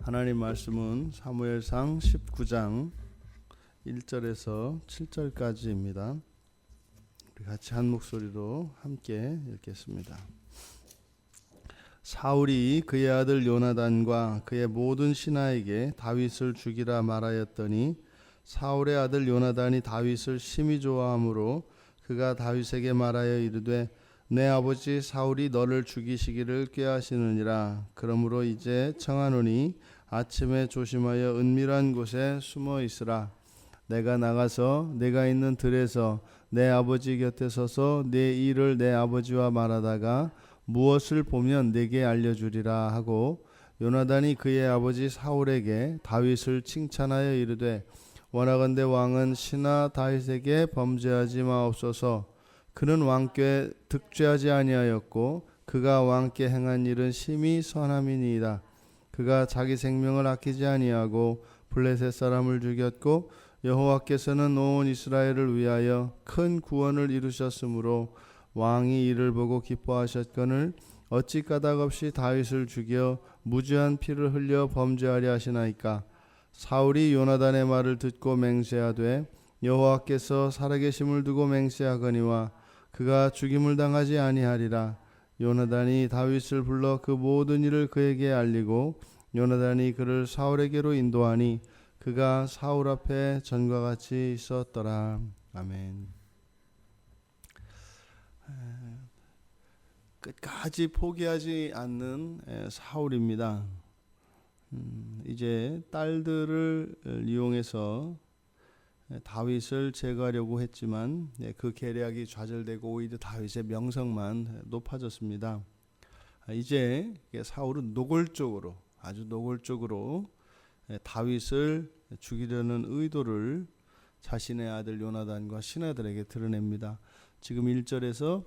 하나님 말씀은 사무엘상 19장 1절에서 7절까지입니다. 우리 같이 한 목소리로 함께 읽겠습니다. 사울이 그의 아들 요나단과 그의 모든 신하에게 다윗을 죽이라 말하였더니 사울의 아들 요나단이 다윗을 심히 좋아하므로 그가 다윗에게 말하여 이르되 내 아버지 사울이 너를 죽이시기를 꾀하시느니라. 그러므로 이제 청하노니 아침에 조심하여 은밀한 곳에 숨어 있으라. 내가 나가서 내가 있는 들에서 내 아버지 곁에 서서 내 일을 내 아버지와 말하다가 무엇을 보면 내게 알려주리라 하고 요나단이 그의 아버지 사울에게 다윗을 칭찬하여 이르되 원하건대 왕은 신하 다윗에게 범죄하지 마옵소서. 그는 왕께 득죄하지 아니하였고 그가 왕께 행한 일은 심히 선함이니이다. 그가 자기 생명을 아끼지 아니하고 블레셋 사람을 죽였고 여호와께서는 온 이스라엘을 위하여 큰 구원을 이루셨으므로 왕이 이를 보고 기뻐하셨거늘 어찌 까닭없이 다윗을 죽여 무죄한 피를 흘려 범죄하려 하시나이까. 사울이 요나단의 말을 듣고 맹세하되 여호와께서 살아계심을 두고 맹세하거니와 그가 죽임을 당하지 아니하리라. 요나단이 다윗을 불러 그 모든 일을 그에게 알리고 요나단이 그를 사울에게로 인도하니 그가 사울 앞에 전과 같이 있었더라. 아멘. 끝까지 포기하지 않는 사울입니다. 이제 딸들을 이용해서 다윗을 제거하려고 했지만 그 계략이 좌절되고 오히려 다윗의 명성만 높아졌습니다. 이제 사울은 노골적으로 아주 노골적으로 다윗을 죽이려는 의도를 자신의 아들 요나단과 신하들에게 드러냅니다. 지금 1절에서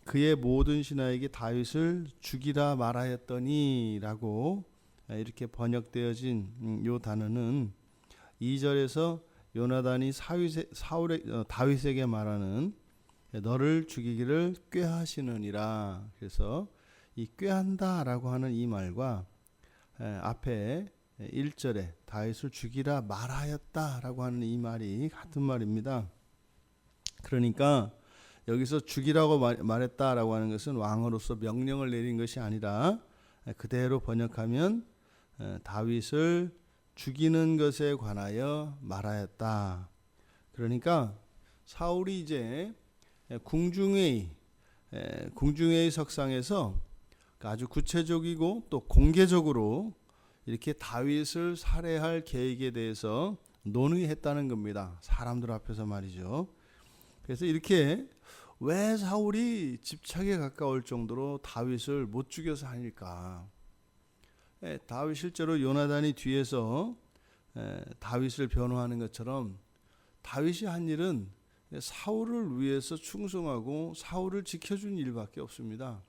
그의 모든 신하에게 다윗을 죽이라 말하였더니 라고 이렇게 번역되어진 이 단어는 2절에서 요나단이 다윗에게 말하는 너를 죽이기를 꾀하시느니라. 그래서 이 꾀한다라고 하는 이 말과 앞에 1절에 다윗을 죽이라 말하였다라고 하는 이 말이 같은 말입니다. 그러니까 여기서 죽이라고 말했다라고 하는 것은 왕으로서 명령을 내린 것이 아니라 그대로 번역하면 다윗을 죽이는 것에 관하여 말하였다. 그러니까 사울이 이제 궁중회의 석상에서 아주 구체적이고 또 공개적으로 이렇게 다윗을 살해할 계획에 대해서 논의했다는 겁니다. 사람들 앞에서 말이죠. 그래서 이렇게 왜 사울이 집착에 가까울 정도로 다윗을 못 죽여서 하니까. 다윗 실제로 요나단이 뒤에서 다윗을 변호하는 것처럼 다윗이 한 일은 사울을 위해서 충성하고 사울을 지켜준 일밖에 없습니다.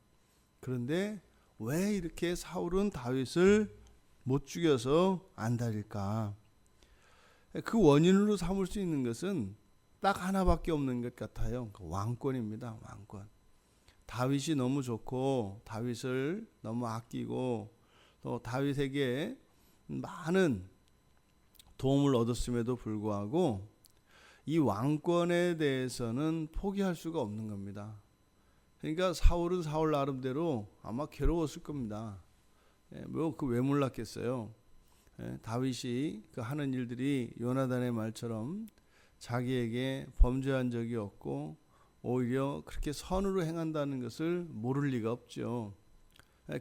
그런데 왜 이렇게 사울은 다윗을 못 죽여서 안달일까? 그 원인으로 삼을 수 있는 것은 딱 하나밖에 없는 것 같아요. 왕권입니다. 왕권. 다윗이 너무 좋고 다윗을 너무 아끼고 또 다윗에게 많은 도움을 얻었음에도 불구하고 이 왕권에 대해서는 포기할 수가 없는 겁니다. 그러니까 사울은 사울 나름대로 아마 괴로웠을 겁니다. 왜 몰랐겠어요? 다윗이 그 하는 일들이 요나단의 말처럼 자기에게 범죄한 적이 없고 오히려 그렇게 선으로 행한다는 것을 모를 리가 없죠.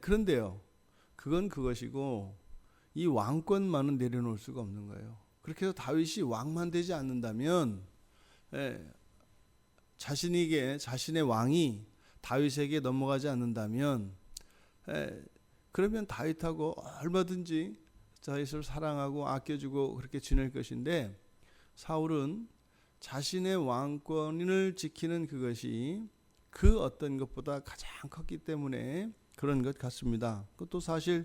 그런데요, 그건 그것이고 이 왕권만은 내려놓을 수가 없는 거예요. 그렇게 해서 다윗이 왕만 되지 않는다면 자신의 왕이 다윗에게 넘어가지 않는다면 그러면 다윗하고 얼마든지 다윗을 사랑하고 아껴주고 그렇게 지낼 것인데 사울은 자신의 왕권을 지키는 그것이 그 어떤 것보다 가장 컸기 때문에 그런 것 같습니다. 또 사실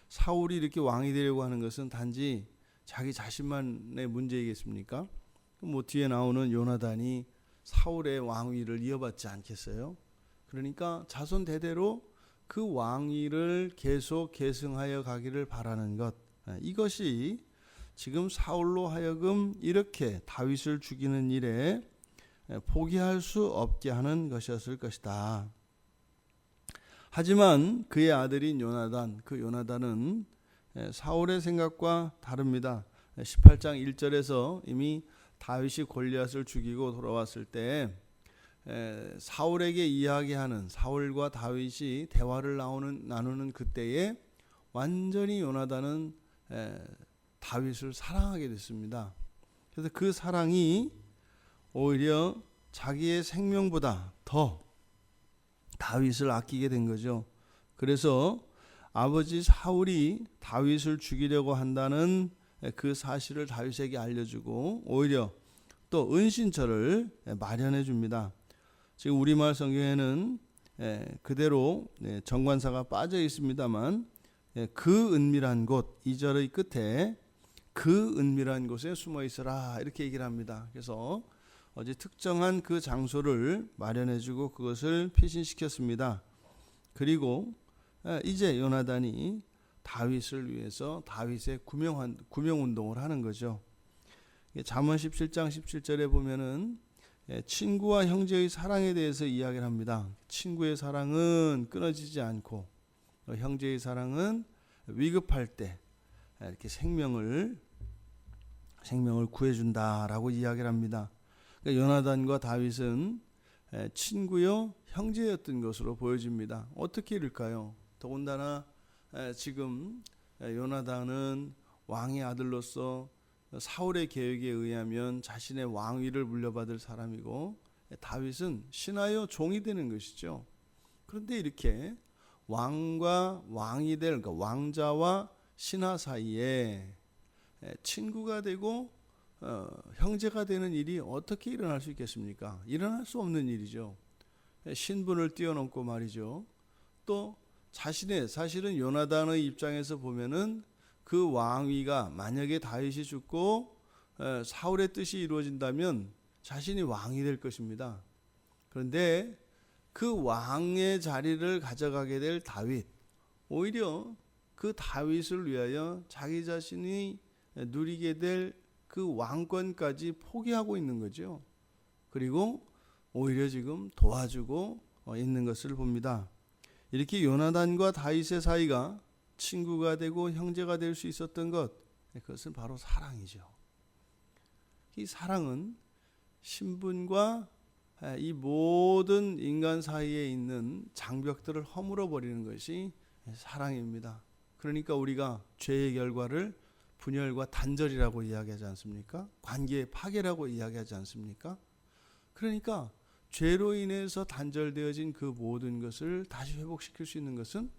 사울이 이렇게 왕이 되려고 하는 것은 단지 자기 자신만의 문제이겠습니까? 뒤에 나오는 요나단이 사울의 왕위를 이어받지 않겠어요? 그러니까 자손 대대로 그 왕위를 계속 계승하여 가기를 바라는 것, 이것이 지금 사울로 하여금 이렇게 다윗을 죽이는 일에 포기할 수 없게 하는 것이었을 것이다. 하지만 그의 아들인 요나단, 그 요나단은 사울의 생각과 다릅니다. 18장 1절에서 이미 다윗이 골리앗을 죽이고 돌아왔을 때 사울에게 이야기하는, 사울과 다윗이 대화를 나누는 그때에 완전히 요나단은 다윗을 사랑하게 됐습니다. 그래서 그 사랑이 오히려 자기의 생명보다 더 다윗을 아끼게 된 거죠. 그래서 아버지 사울이 다윗을 죽이려고 한다는 그 사실을 다윗에게 알려주고 오히려 또 은신처를 마련해 줍니다. 지금 우리말 성경에는 그대로 정관사가 빠져 있습니다만 그 은밀한 곳, 2절의 끝에 그 은밀한 곳에 숨어 있어라 이렇게 얘기를 합니다. 그래서 어제 특정한 그 장소를 마련해주고 그것을 피신시켰습니다. 그리고 이제 요나단이 다윗을 위해서 다윗의 구명운동을 하는 거죠. 잠언 17장 17절에 보면은 친구와 형제의 사랑에 대해서 이야기를 합니다. 친구의 사랑은 끊어지지 않고 형제의 사랑은 위급할 때 이렇게 생명을 구해준다라고 이야기를 합니다. 그러니까 요나단과 다윗은 친구요 형제였던 것으로 보여집니다. 어떻게 이럴까요? 더군다나 지금 요나단은 왕의 아들로서 사울의 계획에 의하면 자신의 왕위를 물려받을 사람이고 다윗은 신하여 종이 되는 것이죠. 그런데 이렇게 왕과 왕이 될, 그러니까 왕자와 신하 사이에 친구가 되고 형제가 되는 일이 어떻게 일어날 수 있겠습니까? 일어날 수 없는 일이죠. 신분을 뛰어넘고 말이죠. 또 사실은 요나단의 입장에서 보면은 그 왕위가 만약에 다윗이 죽고 사울의 뜻이 이루어진다면 자신이 왕이 될 것입니다. 그런데 그 왕의 자리를 가져가게 될 다윗, 오히려 그 다윗을 위하여 자기 자신이 누리게 될 그 왕권까지 포기하고 있는 거죠. 그리고 오히려 지금 도와주고 있는 것을 봅니다. 이렇게 요나단과 다윗의 사이가 친구가 되고 형제가 될 수 있었던 것, 그것은 바로 사랑이죠. 이 사랑은 신분과 이 모든 인간 사이에 있는 장벽들을 허물어 버리는 것이 사랑입니다. 그러니까 우리가 죄의 결과를 분열과 단절이라고 이야기하지 않습니까? 관계의 파괴라고 이야기하지 않습니까? 그러니까 죄로 인해서 단절되어진 그 모든 것을 다시 회복시킬 수 있는 것은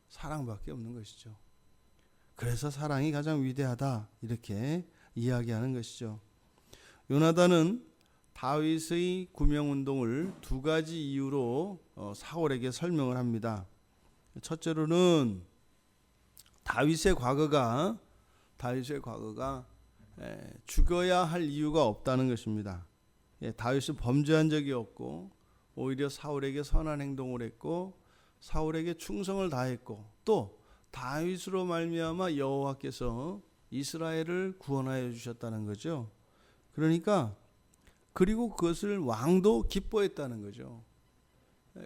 사랑밖에 없는 것이죠. 그래서 사랑이 가장 위대하다 이렇게 이야기하는 것이죠. 요나단은 다윗의 구명운동을 두 가지 이유로 사울에게 설명을 합니다. 첫째로는 다윗의 과거가 죽어야 할 이유가 없다는 것입니다. 다윗은 범죄한 적이 없고 오히려 사울에게 선한 행동을 했고 사울에게 충성을 다했고 또 다윗으로 말미암아 여호와께서 이스라엘을 구원하여 주셨다는 거죠. 그러니까 그리고 그것을 왕도 기뻐했다는 거죠.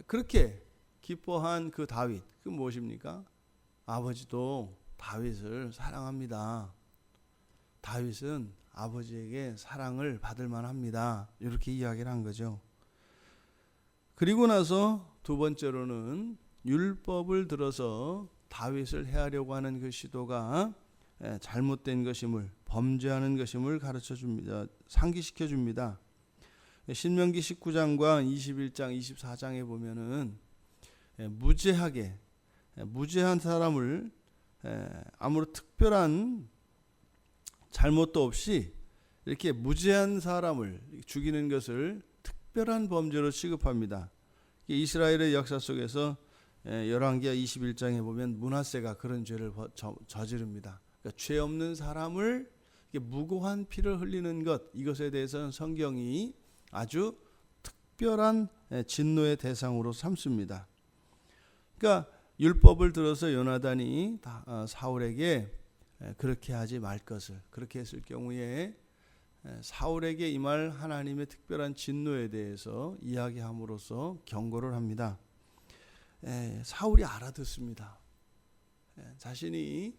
그렇게 기뻐한 그 다윗, 그 무엇입니까? 아버지도 다윗을 사랑합니다. 다윗은 아버지에게 사랑을 받을 만합니다. 이렇게 이야기를 한 거죠. 그리고 나서 두 번째로는 율법을 들어서 다윗을 해하려고 하는 그 시도가 잘못된 것임을, 범죄하는 것임을 가르쳐 줍니다. 상기시켜 줍니다. 신명기 19장과 21장, 24장에 보면은 무죄한 사람을 아무런 특별한 잘못도 없이 이렇게 무죄한 사람을 죽이는 것을 특별한 범죄로 취급합니다. 이스라엘의 역사 속에서 열왕기하 21장에 보면 므낫세가 그런 죄를 저지릅니다. 그러니까 죄 없는 사람을 무고한 피를 흘리는 것, 이것에 대해서는 성경이 아주 특별한 진노의 대상으로 삼습니다. 그러니까 율법을 들어서 요나단이 사울에게 그렇게 하지 말 것을, 그렇게 했을 경우에 사울에게 임할 하나님의 특별한 진노에 대해서 이야기함으로써 경고를 합니다. 사울이 알아듣습니다. 자신이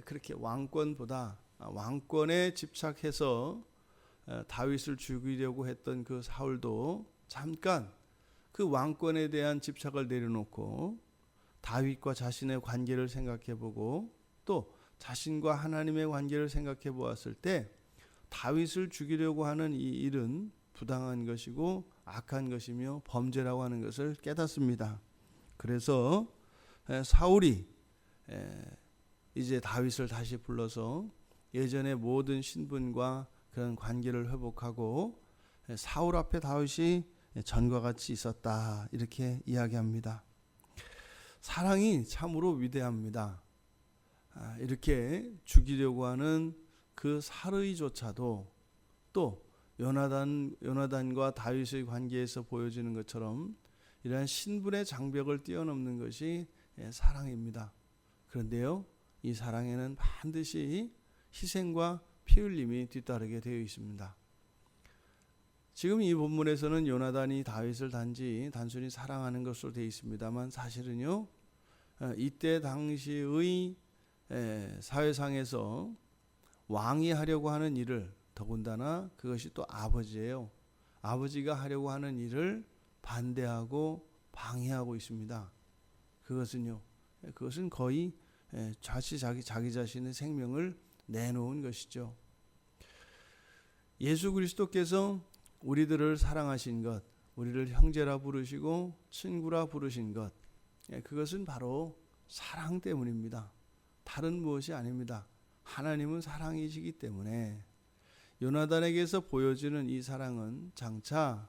그렇게 왕권보다 왕권에 집착해서 다윗을 죽이려고 했던 그 사울도 잠깐 그 왕권에 대한 집착을 내려놓고 다윗과 자신의 관계를 생각해보고 또 자신과 하나님의 관계를 생각해 보았을 때 다윗을 죽이려고 하는 이 일은 부당한 것이고 악한 것이며 범죄라고 하는 것을 깨닫습니다. 그래서 사울이 이제 다윗을 다시 불러서 예전의 모든 신분과 그런 관계를 회복하고 사울 앞에 다윗이 전과 같이 있었다, 이렇게 이야기합니다. 사랑이 참으로 위대합니다. 이렇게 죽이려고 하는 그 사르이조차도 또 요나단과 다윗의 관계에서 보여지는 것처럼 이러한 신분의 장벽을 뛰어넘는 것이 사랑입니다. 그런데요, 이 사랑에는 반드시 희생과 피 흘림이 뒤따르게 되어 있습니다. 지금 이 본문에서는 요나단이 다윗을 단순히 사랑하는 것으로 되어 있습니다만 사실은요, 이때 당시의 사회상에서 왕이 하려고 하는 일을, 더군다나 그것이 또 아버지예요. 아버지가 하려고 하는 일을 반대하고 방해하고 있습니다. 그것은 거의 자기 자신의 생명을 내놓은 것이죠. 예수 그리스도께서 우리들을 사랑하신 것, 우리를 형제라 부르시고 친구라 부르신 것, 그것은 바로 사랑 때문입니다. 다른 무엇이 아닙니다. 하나님은 사랑이시기 때문에 요나단에게서 보여지는 이 사랑은 장차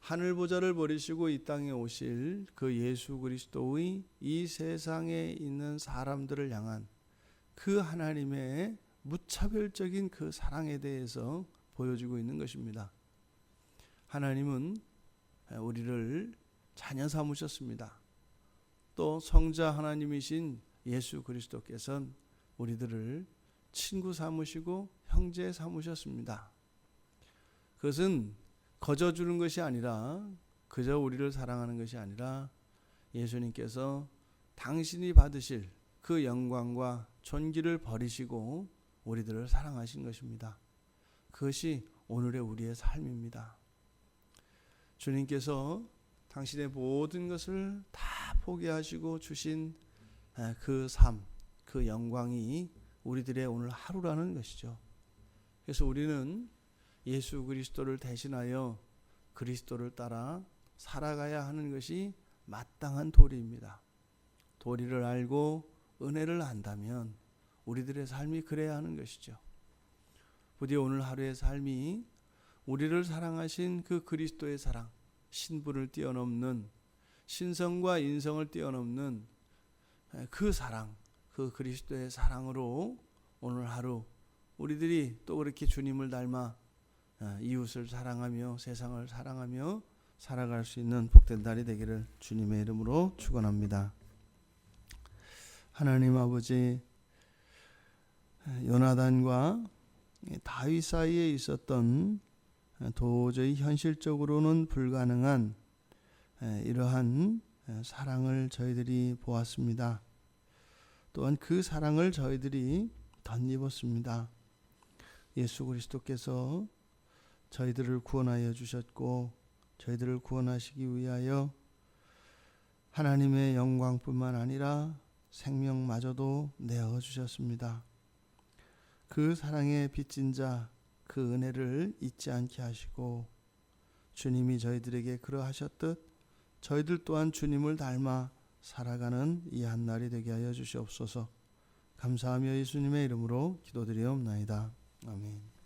하늘 보좌를 버리시고 이 땅에 오실 그 예수 그리스도의 이 세상에 있는 사람들을 향한 그 하나님의 무차별적인 그 사랑에 대해서 보여지고 있는 것입니다. 하나님은 우리를 자녀 삼으셨습니다. 또 성자 하나님이신 예수 그리스도께서는 우리들을 친구 삼으시고 형제 삼으셨습니다. 그것은 거저 주는 것이 아니라, 그저 우리를 사랑하는 것이 아니라 예수님께서 당신이 받으실 그 영광과 존귀를 버리시고 우리들을 사랑하신 것입니다. 그것이 오늘의 우리의 삶입니다. 주님께서 당신의 모든 것을 다 포기하시고 주신 그 삶, 그 영광이 우리들의 오늘 하루라는 것이죠. 그래서 우리는 예수 그리스도를 대신하여 그리스도를 따라 살아가야 하는 것이 마땅한 도리입니다. 도리를 알고 은혜를 안다면 우리들의 삶이 그래야 하는 것이죠. 부디 오늘 하루의 삶이 우리를 사랑하신 그 그리스도의 사랑, 신분을 뛰어넘는, 신성과 인성을 뛰어넘는 그 사랑, 그 그리스도의 사랑으로 오늘 하루 우리들이 또 그렇게 주님을 닮아 이웃을 사랑하며 세상을 사랑하며 살아갈 수 있는 복된 날이 되기를 주님의 이름으로 축원합니다. 하나님 아버지, 요나단과 다윗 사이에 있었던 도저히 현실적으로는 불가능한 이러한 사랑을 저희들이 보았습니다. 또한 그 사랑을 저희들이 덧입었습니다. 예수 그리스도께서 저희들을 구원하여 주셨고 저희들을 구원하시기 위하여 하나님의 영광뿐만 아니라 생명마저도 내어주셨습니다. 그 사랑에 빚진 자, 그 은혜를 잊지 않게 하시고 주님이 저희들에게 그러하셨듯 저희들 또한 주님을 닮아 살아가는 이 한날이 되게 하여 주시옵소서. 감사하며 예수님의 이름으로 기도드리옵나이다. 아멘.